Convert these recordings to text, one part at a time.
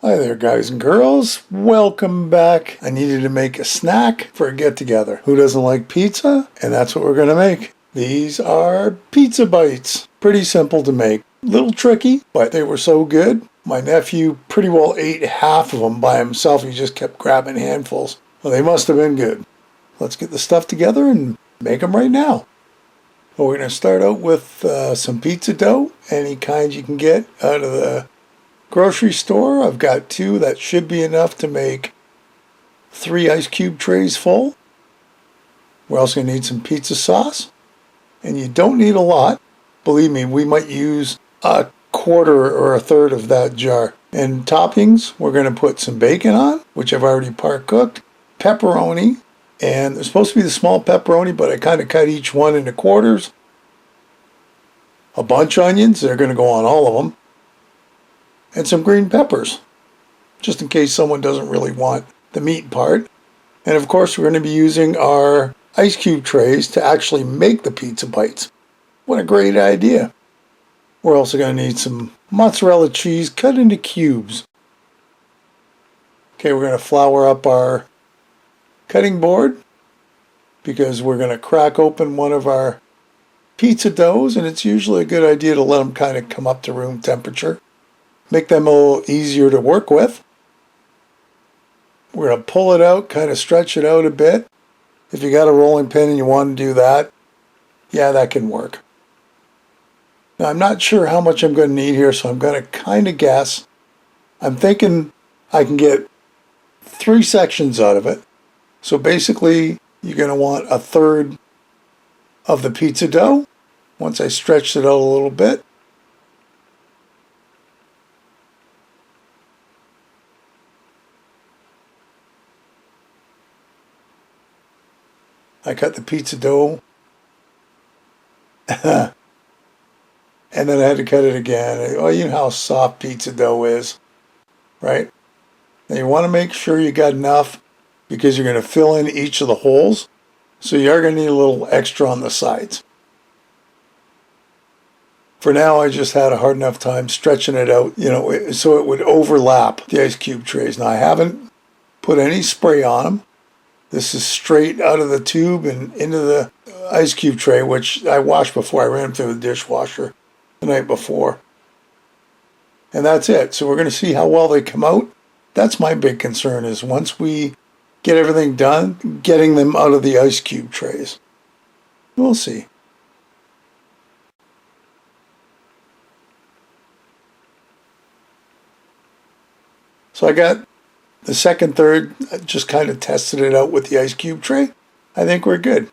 Hi there, guys and girls. Welcome back. I needed to make a snack for a get-together. Who doesn't like pizza? And that's what we're going to make. These are pizza bites. Pretty simple to make. Little tricky, but they were so good. My nephew pretty well ate half of them by himself. He just kept grabbing handfuls. Well, they must have been good. Let's get the stuff together and make them right now. Well, we're going to start out with some pizza dough. Any kind you can get out of the grocery store. I've got 2. That should be enough to make 3 ice cube trays full. We're also going to need some pizza sauce. And you don't need a lot. Believe me, we might use a quarter or a third of that jar. And toppings, we're going to put some bacon on, which I've already part cooked, pepperoni, and they're supposed to be the small pepperoni, but I kind of cut each one into quarters. A bunch of onions, they're going to go on all of them. And some green peppers, just in case someone doesn't really want the meat part. And of course, we're going to be using our ice cube trays to actually make the pizza bites. What a great idea. We're also going to need some mozzarella cheese cut into cubes. Okay, we're going to flour up our cutting board because we're going to crack open one of our pizza doughs, and it's usually a good idea to let them kind of come up to room temperature. Make them a little easier to work with. We're going to pull it out, kind of stretch it out a bit. If you got a rolling pin and you want to do that, yeah, that can work. Now, I'm not sure how much I'm going to need here, so I'm going to kind of guess. I'm thinking I can get 3 sections out of it. So basically, you're going to want a third of the pizza dough once I stretched it out a little bit. I cut the pizza dough, and then I had to cut it again. Oh, you know how soft pizza dough is, right? Now you want to make sure you got enough because you're going to fill in each of the holes, so you are going to need a little extra on the sides. For now, I just had a hard enough time stretching it out, so it would overlap the ice cube trays. Now I haven't put any spray on them. This is straight out of the tube and into the ice cube tray, which I washed before. I ran them through the dishwasher the night before. And that's it. So we're going to see how well they come out. That's my big concern, is once we get everything done, getting them out of the ice cube trays. We'll see. So I got the second third, I just kind of tested it out with the ice cube tray. I think we're good.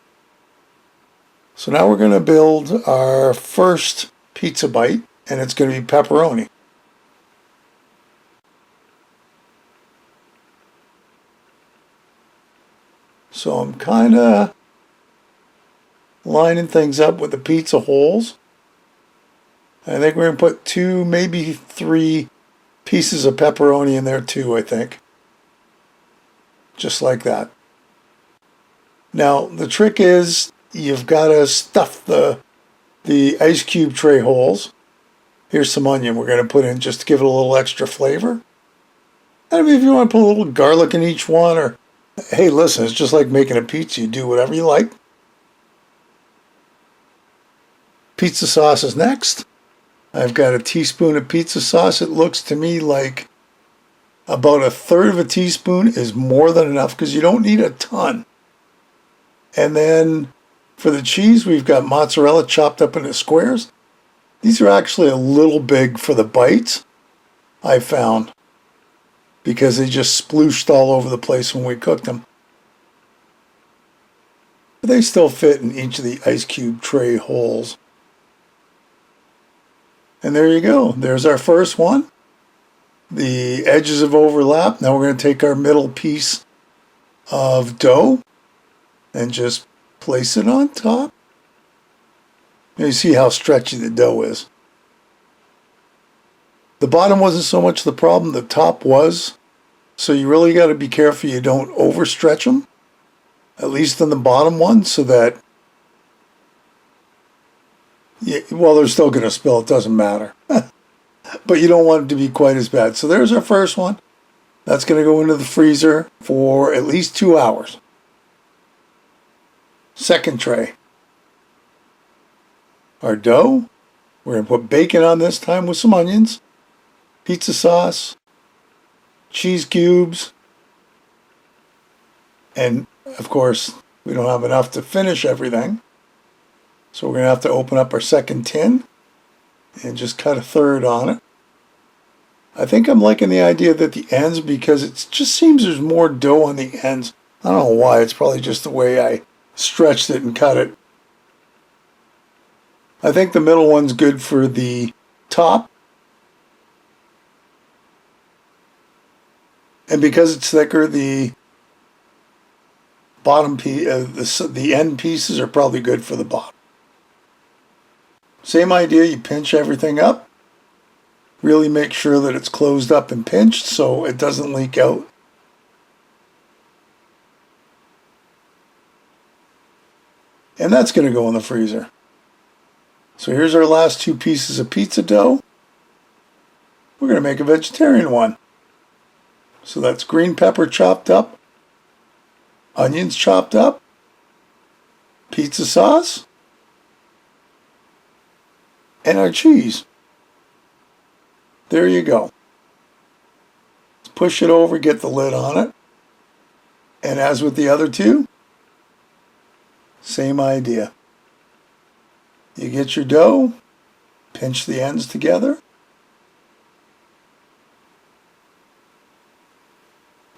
So now we're going to build our first pizza bite, and it's going to be pepperoni. So I'm kind of lining things up with the pizza holes. I think we're going to put 2, maybe 3 pieces of pepperoni in there too, I think. Just like that. Now, the trick is you've got to stuff the ice cube tray holes. Here's some onion we're going to put in just to give it a little extra flavor. And I mean, if you want to put a little garlic in each one, or, hey, listen, it's just like making a pizza. You do whatever you like. Pizza sauce is next. I've got a teaspoon of pizza sauce. It looks to me like about a third of a teaspoon is more than enough because you don't need a ton. And then for the cheese, we've got mozzarella chopped up into squares. These are actually a little big for the bites, I found, because they just splooshed all over the place when we cooked them. But they still fit in each of the ice cube tray holes. And there you go. There's our first one. The edges have overlapped. Now we're going to take our middle piece of dough and just place it on top. You see how stretchy the dough is. The bottom wasn't so much the problem, the top was. So you really got to be careful you don't overstretch them, at least on the bottom one, so that, well, they're still going to spill, it doesn't matter. but you don't want it to be quite as bad. So there's our first one. That's going to go into the freezer for at least 2 hours. Second tray. Our dough. We're going to put bacon on this time with some onions, pizza sauce, cheese cubes, and of course, we don't have enough to finish everything. So we're going to have to open up our second tin and just cut a third on it. I think I'm liking the idea that the ends, because it just seems there's more dough on the ends. I don't know why. It's probably just the way I stretched it and cut it. I think the middle one's good for the top. And because it's thicker, the bottom piece, the end pieces are probably good for the bottom. Same idea, you pinch everything up. Really make sure that it's closed up and pinched so it doesn't leak out. And that's going to go in the freezer. So here's our last 2 pieces of pizza dough. We're going to make a vegetarian one. So that's green pepper chopped up, onions chopped up, pizza sauce, and our cheese. There you go. Let's push it over, get the lid on it. And as with the other 2, same idea. You get your dough, pinch the ends together,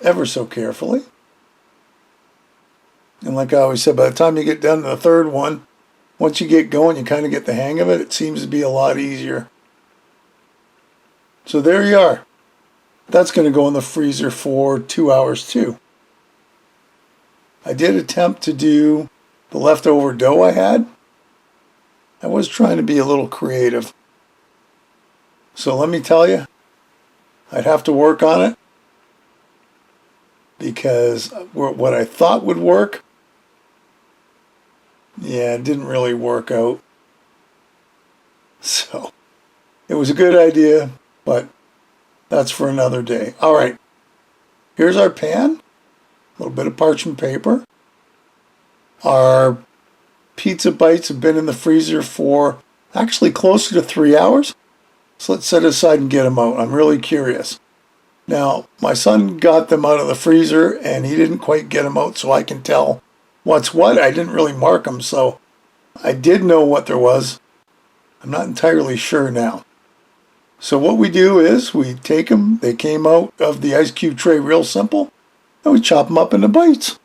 ever so carefully. And like I always said, by the time you get done to the third one, once you get going, you kind of get the hang of it. It seems to be a lot easier. So there you are. That's going to go in the freezer for 2 hours too. I did attempt to do the leftover dough I had. I was trying to be a little creative. So let me tell you, I'd have to work on it, because what I thought would work, yeah, it didn't really work out. So it was a good idea, but that's for another day. All right, here's our pan, a little bit of parchment paper. Our pizza bites have been in the freezer for actually closer to 3 hours. So let's set it aside and get them out. I'm really curious. Now, my son got them out of the freezer and he didn't quite get them out so I can tell what's what. I didn't really mark them, so I did know what there was. I'm not entirely sure now. So what we do is we take them. They came out of the ice cube tray real simple, and we chop them up into bites.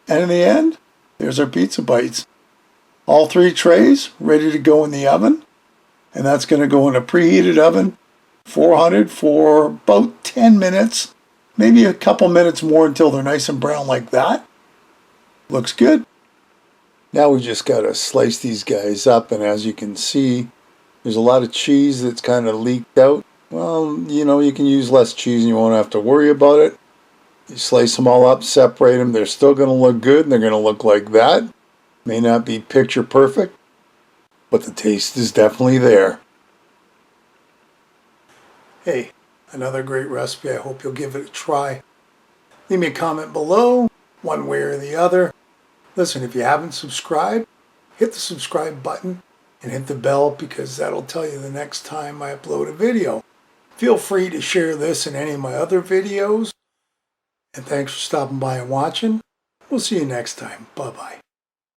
And in the end, there's our pizza bites. All 3 trays ready to go in the oven. And that's going to go in a preheated oven, 400 for about 10 minutes. Maybe a couple minutes more until they're nice and brown like that. Looks good. Now we just got to slice these guys up. And as you can see, there's a lot of cheese that's kind of leaked out. Well, you know, you can use less cheese and you won't have to worry about it. You slice them all up, separate them. They're still going to look good, and they're going to look like that. May not be picture perfect, but the taste is definitely there. Hey, another great recipe. I hope you'll give it a try. Leave me a comment below, one way or the other. Listen, if you haven't subscribed, hit the subscribe button and hit the bell, because that'll tell you the next time I upload a video. Feel free to share this and any of my other videos. And thanks for stopping by and watching. We'll see you next time. Bye-bye.